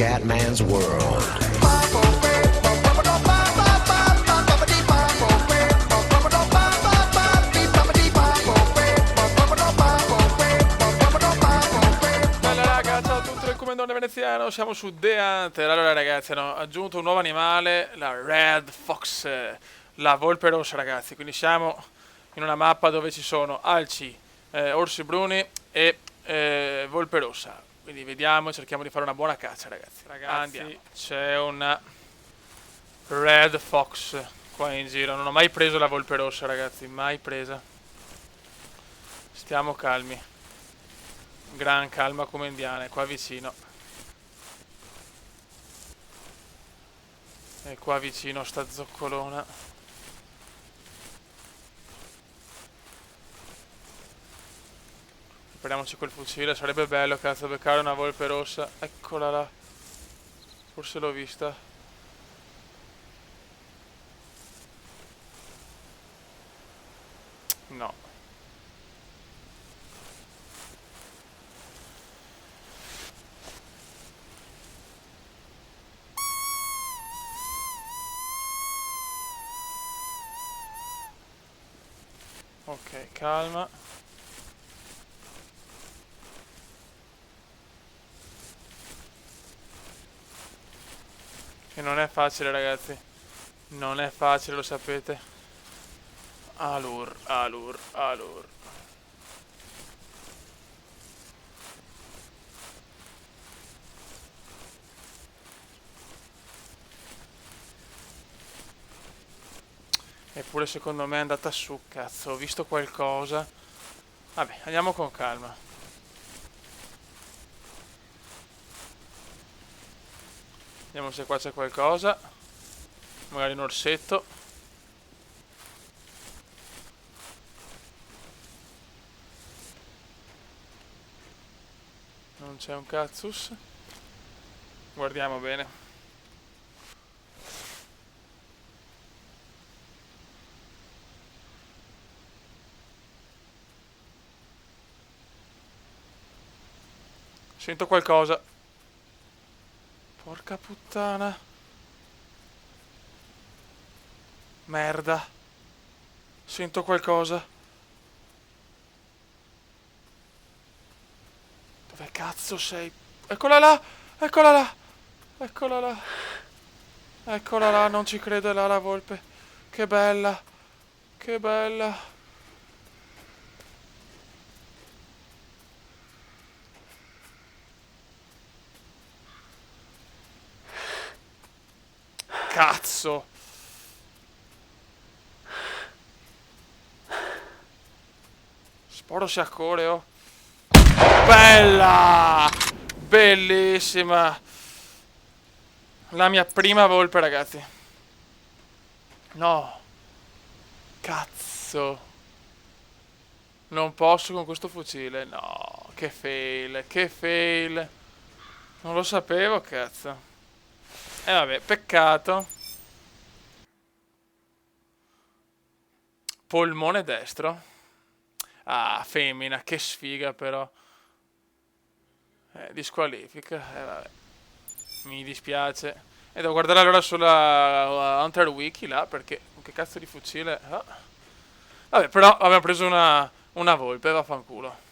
Scatman's World. Bella raga, ciao a tutti del Comandone Veneziano, siamo su The Hunter. Allora ragazzi, hanno aggiunto un nuovo animale, la Red Fox, la volpe rossa ragazzi. Quindi siamo in una mappa dove ci sono alci, orsi bruni e volpe rossa. Quindi vediamo, cerchiamo di fare una buona caccia ragazzi. Ragazzi, c'è una Red Fox qua in giro. Non ho mai preso la volpe rossa ragazzi, mai presa. Stiamo calmi. Gran calma come indiane, qua vicino. E qua vicino sta zoccolona. Prendiamoci quel fucile, sarebbe bello cazzo beccare una volpe rossa. Eccola là. Forse l'ho vista. No. Ok, calma. E non è facile ragazzi. Non è facile, lo sapete. Alur, alur, alur. Eppure secondo me è andata su, cazzo. Ho visto qualcosa. Vabbè, andiamo con calma. Vediamo se qua c'è qualcosa. Magari un orsetto. Non c'è un cazzus. Guardiamo bene. Sento qualcosa. Porca puttana. Merda. Sento qualcosa. Dove cazzo sei? Eccola là! Eccola là! Eccola là! Eccola là, non ci credo, è là la volpe. Che bella! Che bella! Cazzo! Sporo si accorre, oh! Bella! Bellissima! La mia prima volpe, ragazzi. No. Cazzo. Non posso con questo fucile. No. Che fail. Che fail. Non lo sapevo, cazzo. E vabbè, peccato. Polmone destro. Ah, femmina. Che sfiga, però. Disqualifica. Vabbè. Mi dispiace. E devo guardare allora sulla Hunter Wiki là, perché con che cazzo di fucile... Ah. Vabbè, però abbiamo preso una volpe, vaffanculo.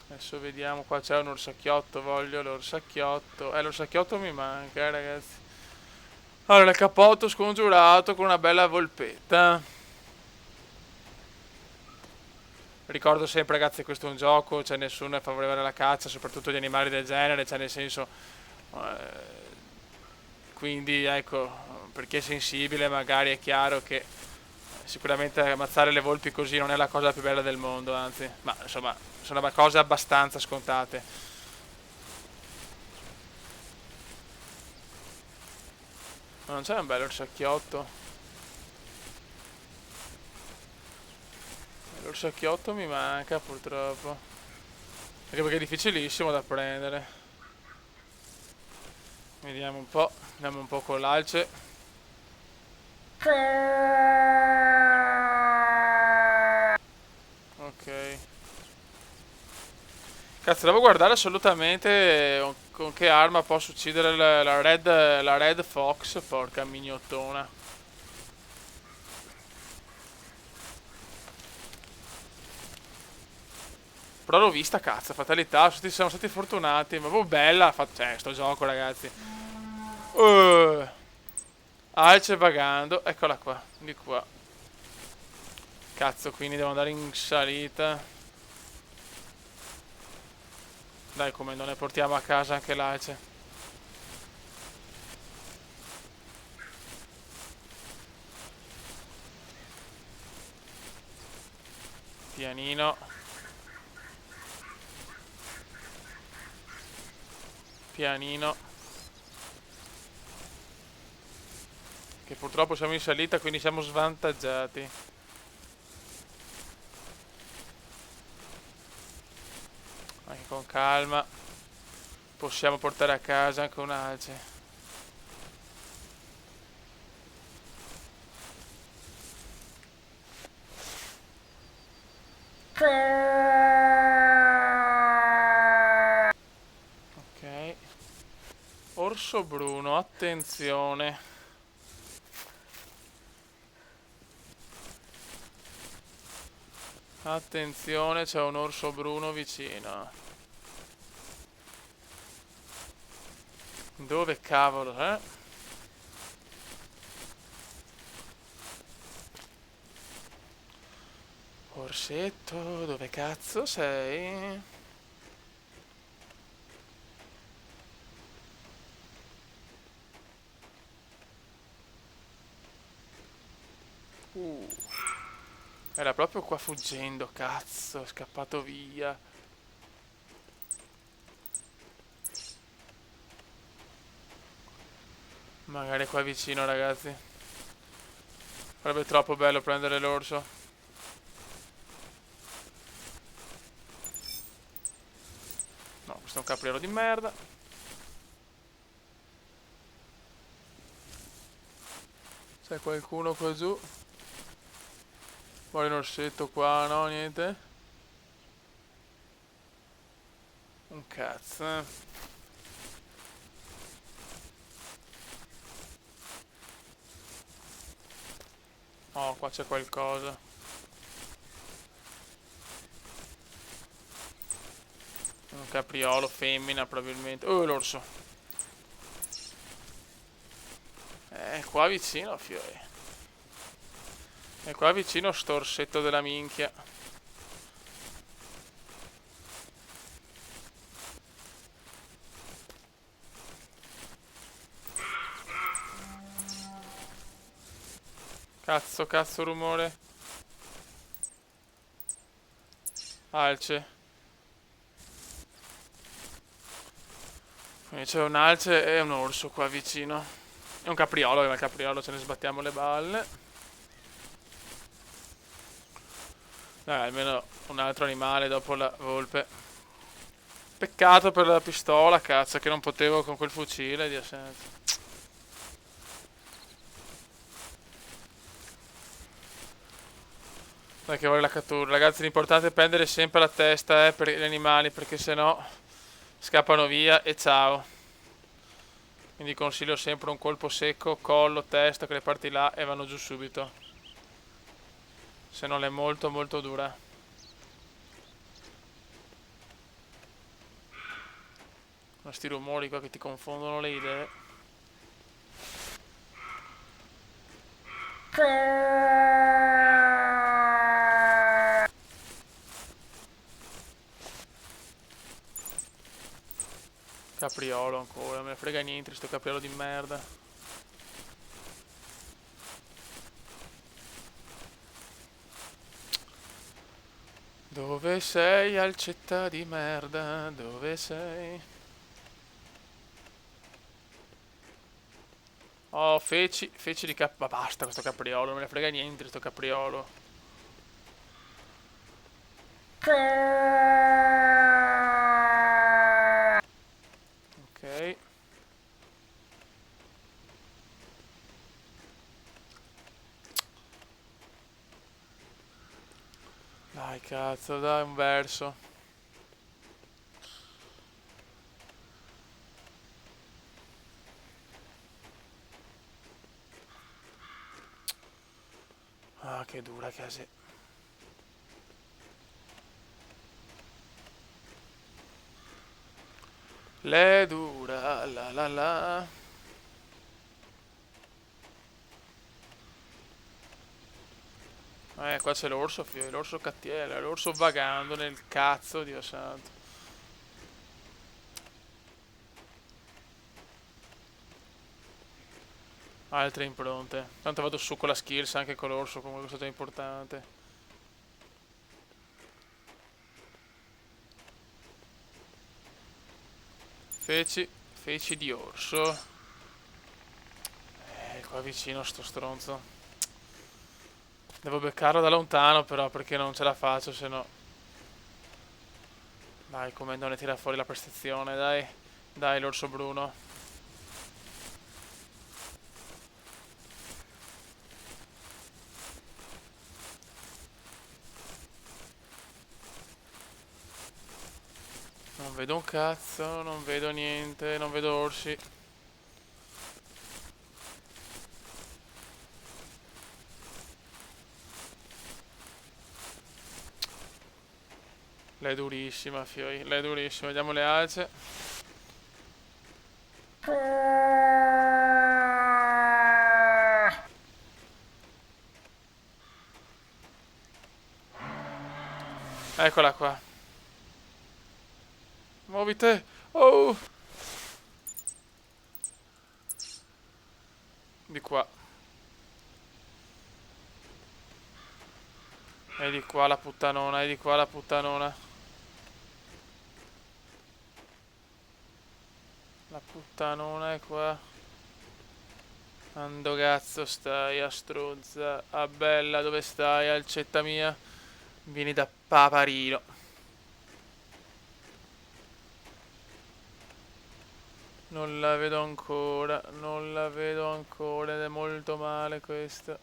Adesso vediamo, qua c'è un orsacchiotto, voglio l'orsacchiotto. L'orsacchiotto mi manca, ragazzi. Allora, il cappotto scongiurato con una bella volpetta. Ricordo sempre, ragazzi, questo è un gioco, cioè nessuno è favorevole alla caccia, soprattutto gli animali del genere, cioè nel senso... quindi, ecco, per chi è sensibile magari è chiaro che sicuramente ammazzare le volpi così non è la cosa più bella del mondo, anzi, ma insomma, sono cose abbastanza scontate. Ma non c'è un bello orsacchiotto? L'orsacchiotto mi manca purtroppo. Anche perché è difficilissimo da prendere. Vediamo un po'. Andiamo un po' con l'alce. Ok. Cazzo, devo guardare assolutamente con che arma posso uccidere la Red Fox, porca mignottona. Però l'ho vista, cazzo, fatalità, siamo stati fortunati, ma proprio bella, cioè, sto gioco, ragazzi. Alce vagando, eccola qua, di qua. Cazzo, quindi devo andare in salita. Dai, come non ne portiamo a casa anche l'alce. Pianino. Pianino. Che purtroppo siamo in salita, quindi siamo svantaggiati. Anche con calma. Possiamo portare a casa anche un alce. Ok. Orso bruno, attenzione. Attenzione, c'è un orso bruno vicino. Dove cavolo, eh? Orsetto, dove cazzo sei? Uh, era proprio qua fuggendo, cazzo, è scappato via. Magari qua vicino, ragazzi. Sarebbe troppo bello prendere l'orso. No, questo è un capriolo di merda. C'è qualcuno qua giù? Vuole un orsetto qua, no? Niente? Un cazzo, eh. Oh, qua c'è qualcosa. Un capriolo femmina probabilmente. Oh, l'orso. È qua vicino, fiori. È qua vicino sto orsetto della minchia. Cazzo, cazzo, rumore. Alce. Quindi c'è un alce e un orso qua vicino. E un capriolo, che al capriolo ce ne sbattiamo le balle. Dai, almeno un altro animale dopo la volpe. Peccato per la pistola, cazzo, che non potevo con quel fucile di assenza. Dai che vuole la cattura. Ragazzi, l'importante è prendere sempre la testa, per gli animali, perché sennò scappano via e ciao. Quindi consiglio sempre un colpo secco, collo, testa, quelle parti là e vanno giù subito. Se non è molto molto dura. Ma sti rumori qua che ti confondono le idee. Capriolo ancora, me ne frega niente di sto capriolo di merda. Dove sei, alcetta di merda? Dove sei? Oh, feci di ma basta questo capriolo, non me ne frega niente di sto capriolo. Ok. Dai, cazzo, dai un verso. Ah, che dura casi. Le dura la la la. Qua c'è l'orso, figlio, l'orso cattiere, l'orso vagando nel cazzo, Dio santo. Altre impronte. Tanto vado su con la skills anche con l'orso, comunque questo è importante. Feci di orso. Qua vicino sto stronzo. Devo beccarlo da lontano però perché non ce la faccio, se no. Dai, come non ne tira fuori la prestazione, dai. Dai, l'orso bruno. Non vedo un cazzo, non vedo niente, non vedo orsi. Lei è durissima, fioi, lei è durissima. Vediamo le alce. Eccola qua. Muovi te. Oh! Di qua. E di qua la puttanona, e di qua la puttanona. La puttanona è qua. Ando cazzo stai, a stronza. A bella, dove stai, alcetta mia? Vieni da Paparino. Non la vedo ancora, non la vedo ancora ed è molto male questa.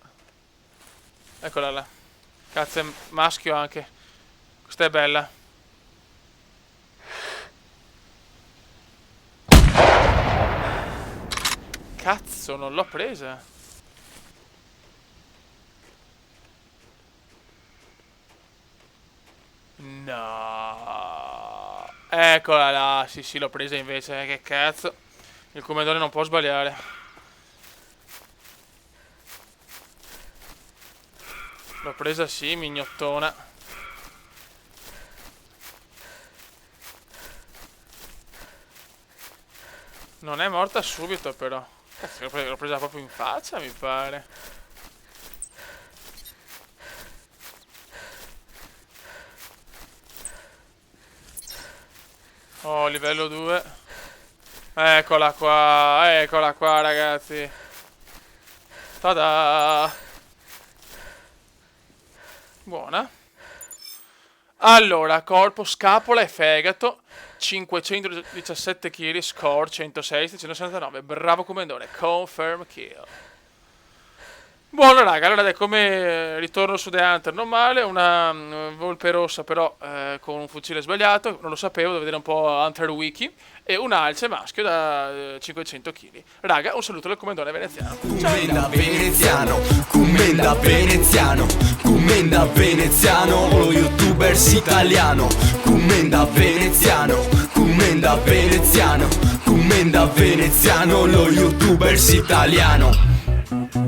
Eccola là. Cazzo, è maschio anche. Questa è bella. Cazzo, non l'ho presa. No. Eccola là. Sì, sì, l'ho presa invece. Che cazzo. Il commendatore non può sbagliare. L'ho presa sì, mignottona. Non è morta subito però. Cazzo, l'ho presa proprio in faccia, mi pare. Oh, livello 2. Eccola qua ragazzi. Tada! Buona. Allora, corpo, scapola e fegato. 517 kg, score 106, 169. Bravo commendone, confirm kill. Buono raga, allora dai, come ritorno su The Hunter non male, una volpe rossa però con un fucile sbagliato, non lo sapevo, devo vedere un po' Hunter Wiki, e un alce maschio da 500 kg. Raga, un saluto dal commendone veneziano. Commenda veneziano, commenda veneziano, commenda veneziano, lo youtubers italiano. Commenda veneziano, commenda veneziano, commenda veneziano, lo youtubers italiano.